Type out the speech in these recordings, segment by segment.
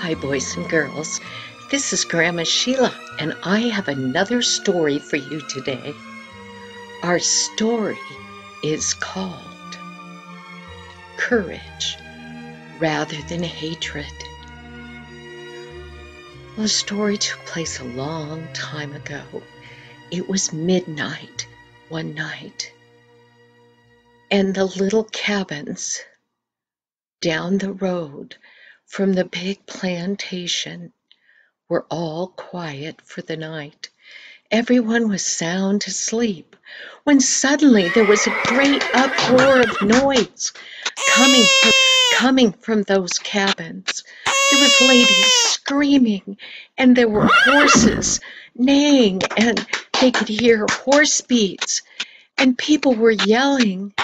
Hi, boys and girls. This is Grandma Sheila, and I have another story for you today. Our story is called Courage Rather Than Hatred. Well, the story took place a long time ago. It was midnight one night, and the little cabins down the road from the big plantation were all quiet for the night. Everyone was sound asleep when suddenly there was a great uproar of noise coming from those cabins. There was ladies screaming, and there were horses neighing, and they could hear horse beats, and people were yelling.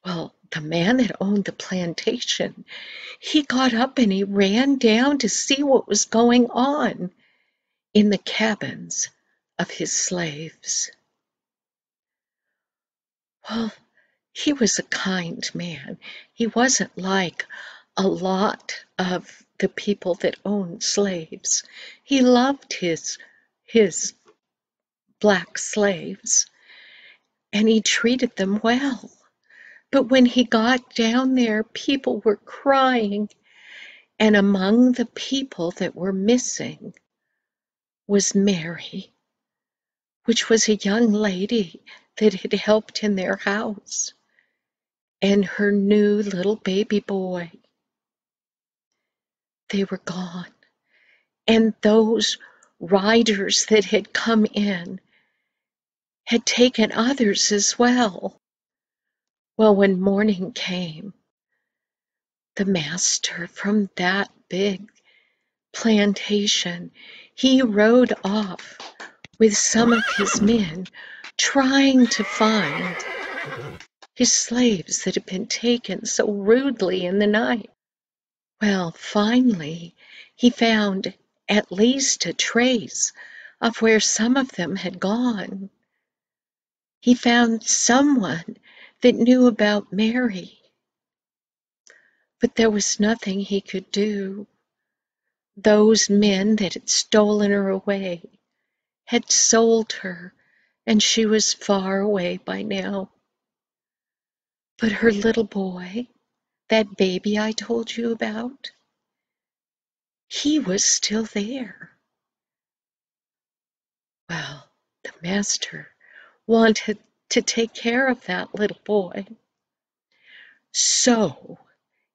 Well, the man that owned the plantation, he got up and he ran down to see what was going on in the cabins of his slaves. Well, he was a kind man. He wasn't like a lot of the people that owned slaves. He loved his black slaves, and he treated them well. But when he got down there, people were crying, and among the people that were missing was Mary, which was a young lady that had helped in their house, and her new little baby boy. They were gone. And those riders that had come in had taken others as well. Well, when morning came, the master from that big plantation, he rode off with some of his men trying to find his slaves that had been taken so rudely in the night. Well, finally, he found at least a trace of where some of them had gone. He found someone that knew about Mary, but there was nothing he could do. Those men that had stolen her away had sold her, and she was far away by now. But her little boy, that baby I told you about, he was still there. Well, the master wanted to take care of that little boy. So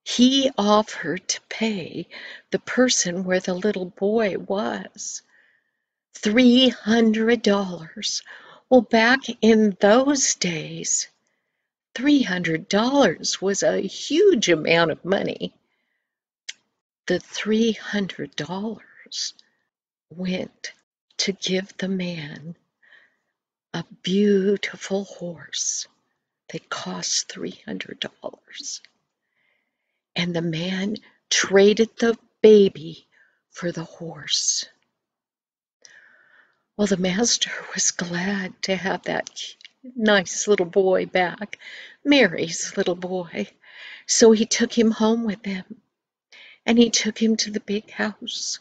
he offered to pay the person where the little boy was $300. Well, back in those days, $300 was a huge amount of money. The $300 went to give the man a beautiful horse that cost $300. And the man traded the baby for the horse. Well, the master was glad to have that nice little boy back, Mary's little boy. So he took him home with him, and he took him to the big house,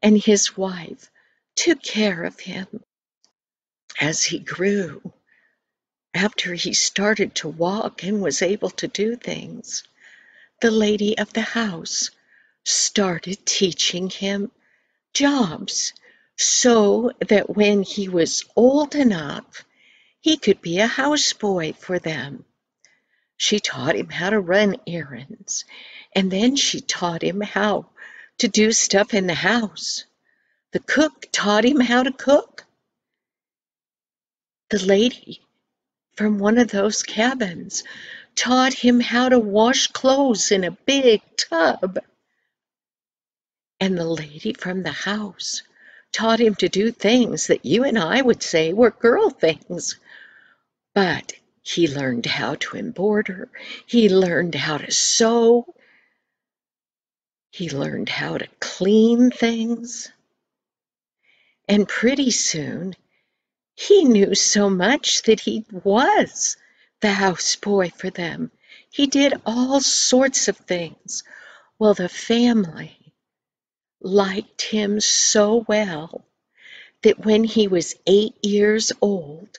and his wife took care of him as he grew. After he started to walk and was able to do things, the lady of the house started teaching him jobs so that when he was old enough, he could be a houseboy for them. She taught him how to run errands, and then she taught him how to do stuff in the house. The cook taught him how to cook. The lady from one of those cabins taught him how to wash clothes in a big tub. And the lady from the house taught him to do things that you and I would say were girl things. But he learned how to embroider. He learned how to sew. He learned how to clean things. And pretty soon, he knew so much that he was the houseboy for them. He did all sorts of things, Well, the family liked him so well that when he was 8 years old,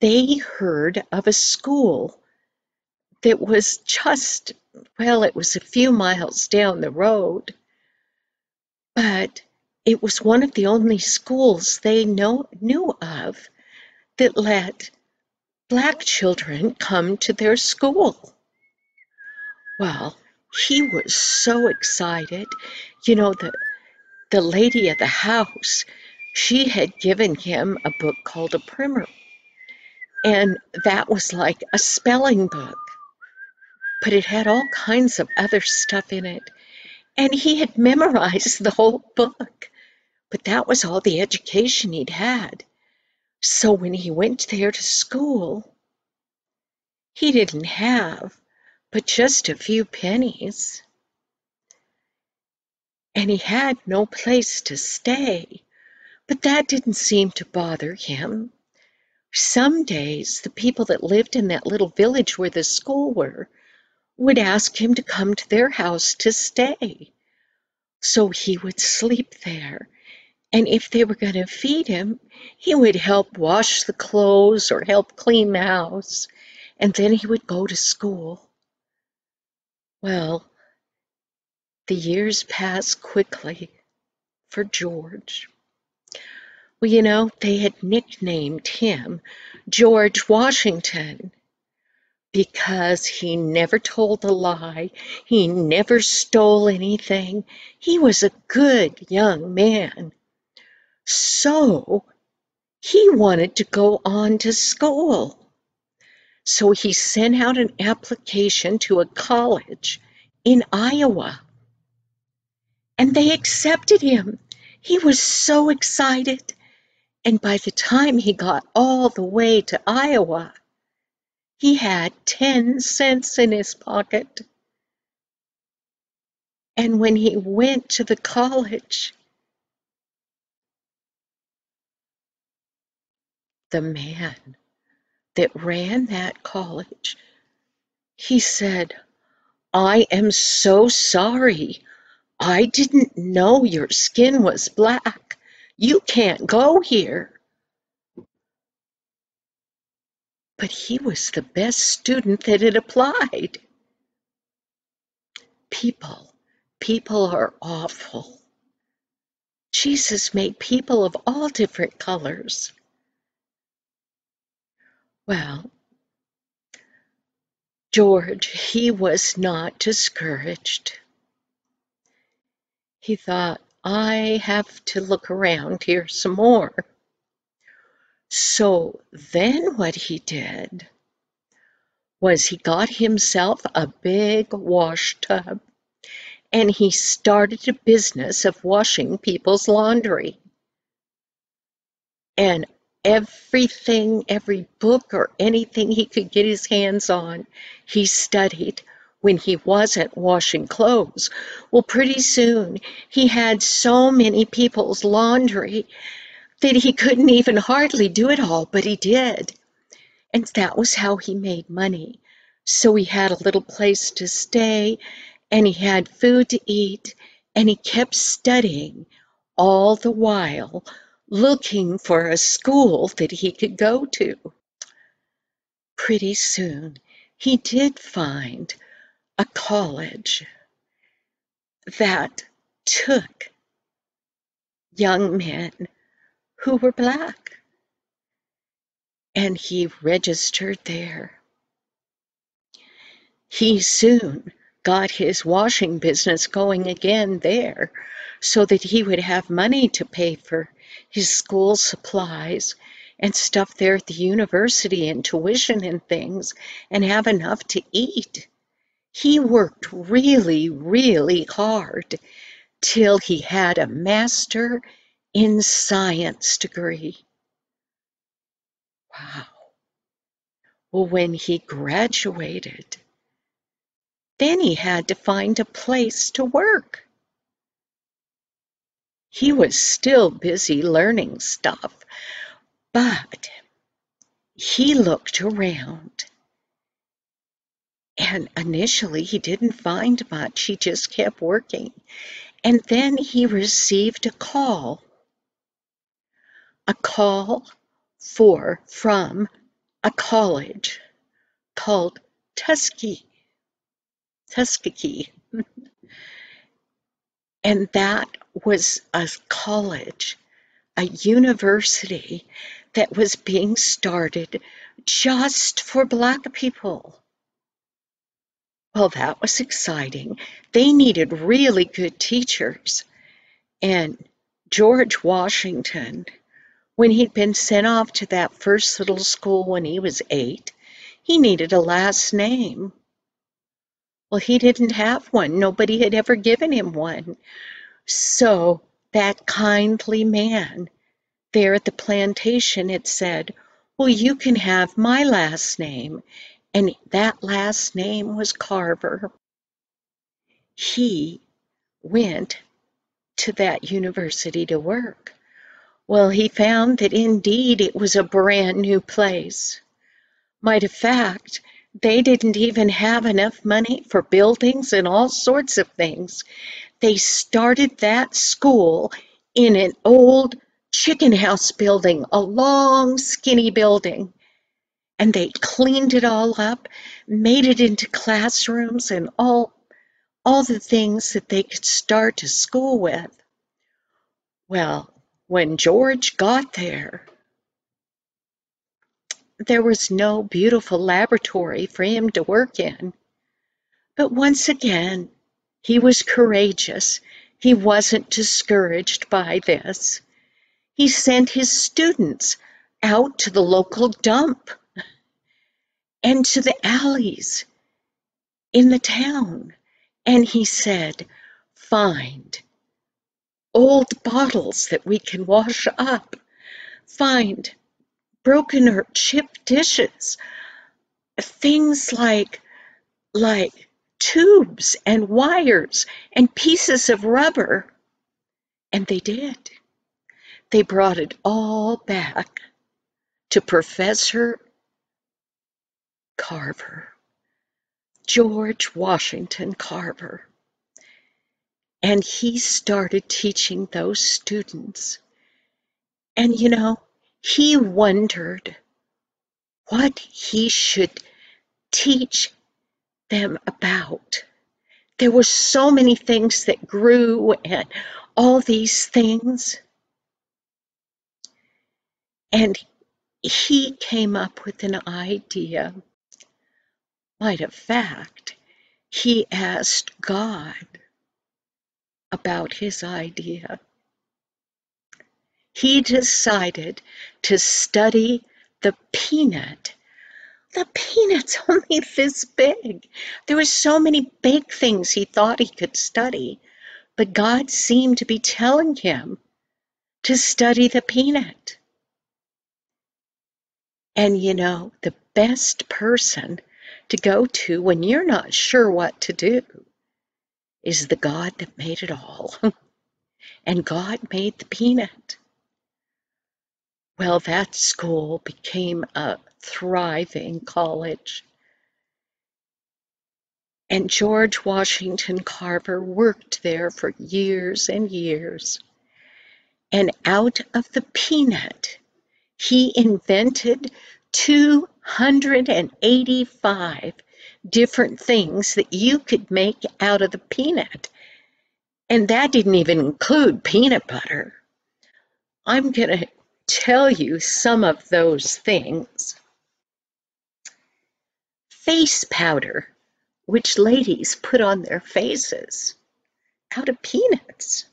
they heard of a school that was just, well, it was a few miles down the road, but it was one of the only schools they knew of that let Black children come to their school. Well, he was so excited. You know, the lady of the house, she had given him a book called a primer, and that was like a spelling book, but it had all kinds of other stuff in it. And he had memorized the whole book, but that was all the education he'd had. So when he went there to school, he didn't have but just a few pennies, and he had no place to stay. But that didn't seem to bother him. Some days, the people that lived in that little village where the school were would ask him to come to their house to stay. So he would sleep there. And if they were going to feed him, he would help wash the clothes or help clean the house. And then he would go to school. Well, the years passed quickly for George. Well, you know, they had nicknamed him George Washington because he never told a lie. He never stole anything. He was a good young man. So he wanted to go on to school. So he sent out an application to a college in Iowa, and they accepted him. He was so excited. And by the time he got all the way to Iowa, he had 10 cents in his pocket. And when he went to the college, the man that ran that college, he said, "I am so sorry. I didn't know your skin was black. You can't go here." But he was the best student that had applied. People, people are awful. Jesus made people of all different colors. Well, George, he was not discouraged. He thought, I have to look around here some more. So then what he did was he got himself a big wash tub and he started a business of washing people's laundry. And everything, every book or anything he could get his hands on, he studied when he wasn't washing clothes. Well, pretty soon he had so many people's laundry that he couldn't even hardly do it all, but he did. And that was how he made money. So he had a little place to stay, and he had food to eat, and he kept studying all the while, looking for a school that he could go to. Pretty soon, he did find a college that took young men who were black, and he registered there. He soon got his washing business going again there so that he would have money to pay for his school supplies and stuff there at the university and tuition and things and have enough to eat. He worked really, really hard till he had a master in science degree. Wow. Well, when he graduated, then he had to find a place to work. He was still busy learning stuff, but he looked around And initially, he didn't find much. He just kept working. And then he received a call from a college called Tuskegee. And that was a college, a university that was being started just for Black people. Well, that was exciting. They needed really good teachers. And George Washington, when he'd been sent off to that first little school when he was 8, he needed a last name. Well, he didn't have one. Nobody had ever given him one. So that kindly man there at the plantation had said, well, you can have my last name. And that last name was Carver. He went to that university to work. Well, he found that indeed it was a brand new place. Might of fact, they didn't even have enough money for buildings and all sorts of things. They started that school in an old chicken house building, a long, skinny building. And they cleaned it all up, made it into classrooms and all the things that they could start a school with. Well, when George got there was no beautiful laboratory for him to work in. But once again, he was courageous. He wasn't discouraged by this. He sent his students out to the local dump and to the alleys in the town. And he said, find old bottles that we can wash up. Find broken or chipped dishes. Things like tubes and wires and pieces of rubber. And they did. They brought it all back to Professor Carver, George Washington Carver. And he started teaching those students. And he wondered what he should teach them about. There were so many things that grew and all these things. And he came up with an idea. Might of fact, he asked God about his idea. He decided to study the peanut. The peanut's only this big. There were so many big things he thought he could study, but God seemed to be telling him to study the peanut. And the best person to go to when you're not sure what to do is the God that made it all. And God made the peanut. Well, that school became a thriving college. And George Washington Carver worked there for years and years. And out of the peanut, he invented 285 different things that you could make out of the peanut. And that didn't even include peanut butter. I'm going to tell you some of those things. Face powder, which ladies put on their faces out of peanuts.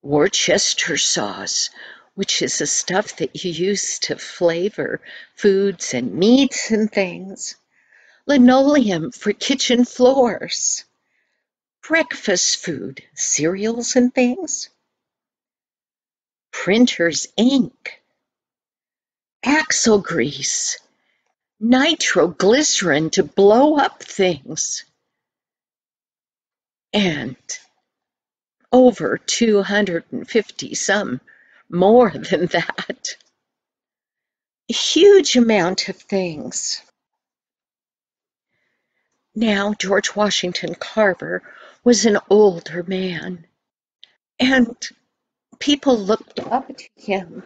Worcester sauce, which is the stuff that you use to flavor foods and meats and things. Linoleum for kitchen floors. Breakfast food, cereals and things. Printer's ink. Axle grease. Nitroglycerin to blow up things. And over 250 some more than that. A huge amount of things. Now, George Washington Carver was an older man, and people looked up to him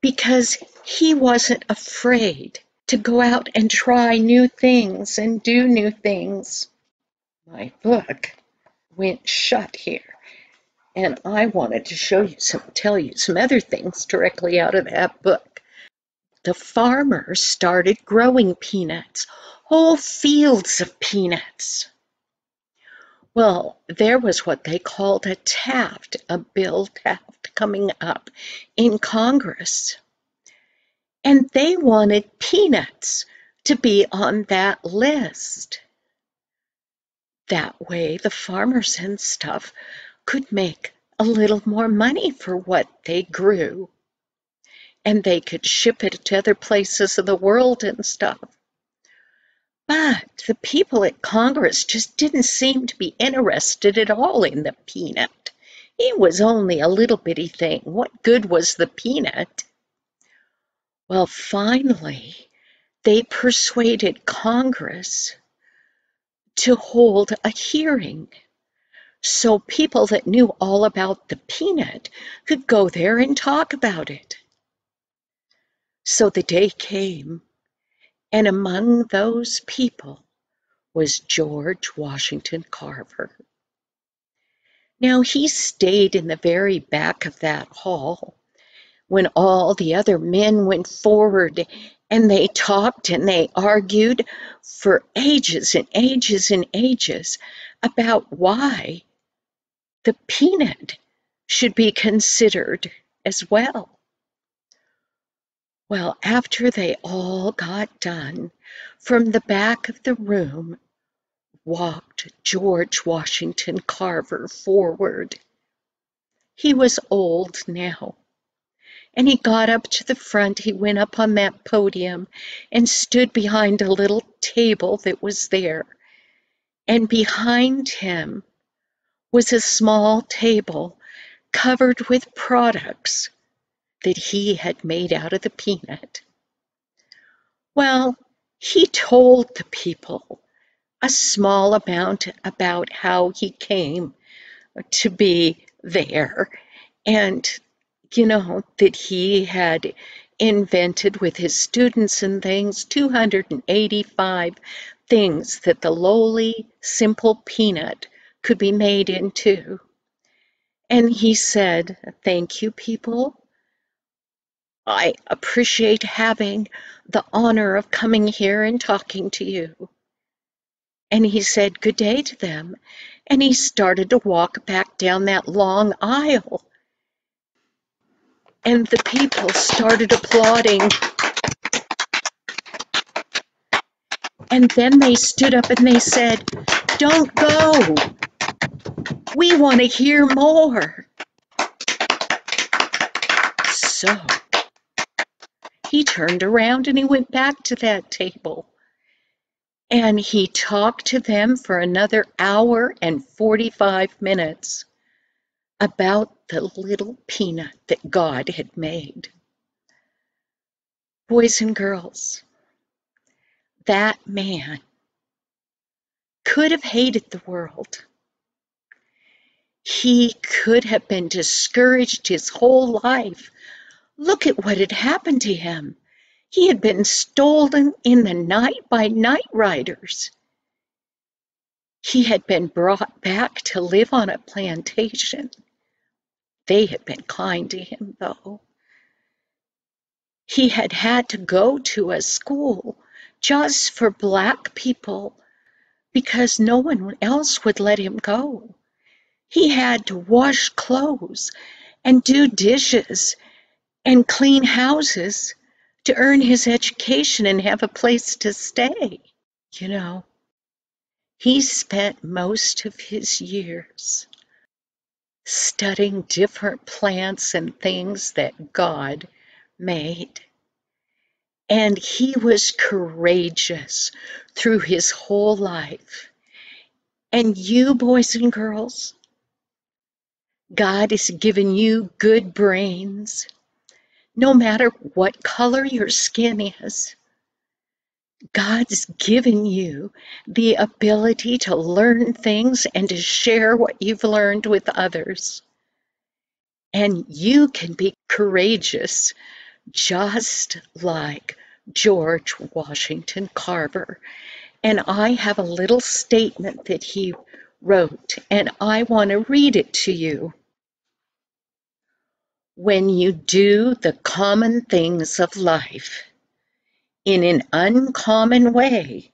because he wasn't afraid to go out and try new things and do new things. My book went shut here, and I wanted to tell you some other things directly out of that book. The farmers started growing peanuts, whole fields of peanuts. Well, there was what they called a Bill Taft coming up in Congress. And they wanted peanuts to be on that list. That way, the farmers and stuff could make a little more money for what they grew. And they could ship it to other places of the world and stuff. But the people at Congress just didn't seem to be interested at all in the peanut. It was only a little bitty thing. What good was the peanut? Well, finally, they persuaded Congress to hold a hearing so people that knew all about the peanut could go there and talk about it. So the day came, and among those people was George Washington Carver. Now, he stayed in the very back of that hall when all the other men went forward, and they talked and they argued for ages and ages and ages about why the peanut should be considered as well. Well, after they all got done, from the back of the room walked George Washington Carver forward. He was old now, and he got up to the front. He went up on that podium and stood behind a little table that was there. And behind him was a small table covered with products that he had made out of the peanut. Well, he told the people a small amount about how he came to be there, and that he had invented with his students and things 285 things that the lowly, simple peanut could be made into. And he said, "Thank you, people. I appreciate having the honor of coming here and talking to you." And he said good day to them, and he started to walk back down that long aisle. And the people started applauding. And then they stood up and they said, "Don't go. We want to hear more." So he turned around and he went back to that table. And he talked to them for another hour and 45 minutes about the little peanut that God had made. Boys and girls, that man could have hated the world. He could have been discouraged his whole life. Look at what had happened to him. He had been stolen in the night by night riders. He had been brought back to live on a plantation. They had been kind to him, though. He had had to go to a school just for black people because no one else would let him go. He had to wash clothes and do dishes and clean houses to earn his education and have a place to stay. He spent most of his years studying different plants and things that God made. And he was courageous through his whole life. And you, boys and girls, God has given you good brains, no matter what color your skin is. God's given you the ability to learn things and to share what you've learned with others. And you can be courageous, just like George Washington Carver. And I have a little statement that he wrote, and I want to read it to you. When you do the common things of life in an uncommon way,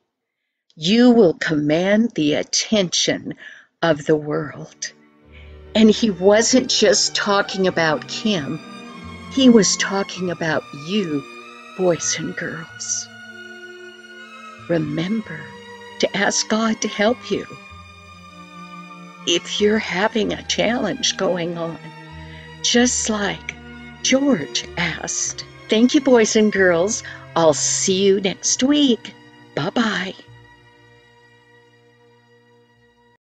you will command the attention of the world. And he wasn't just talking about Kim, he was talking about you, boys and girls. Remember to ask God to help you. If you're having a challenge going on, just like George asked. Thank you, boys and girls. I'll see you next week. Bye-bye.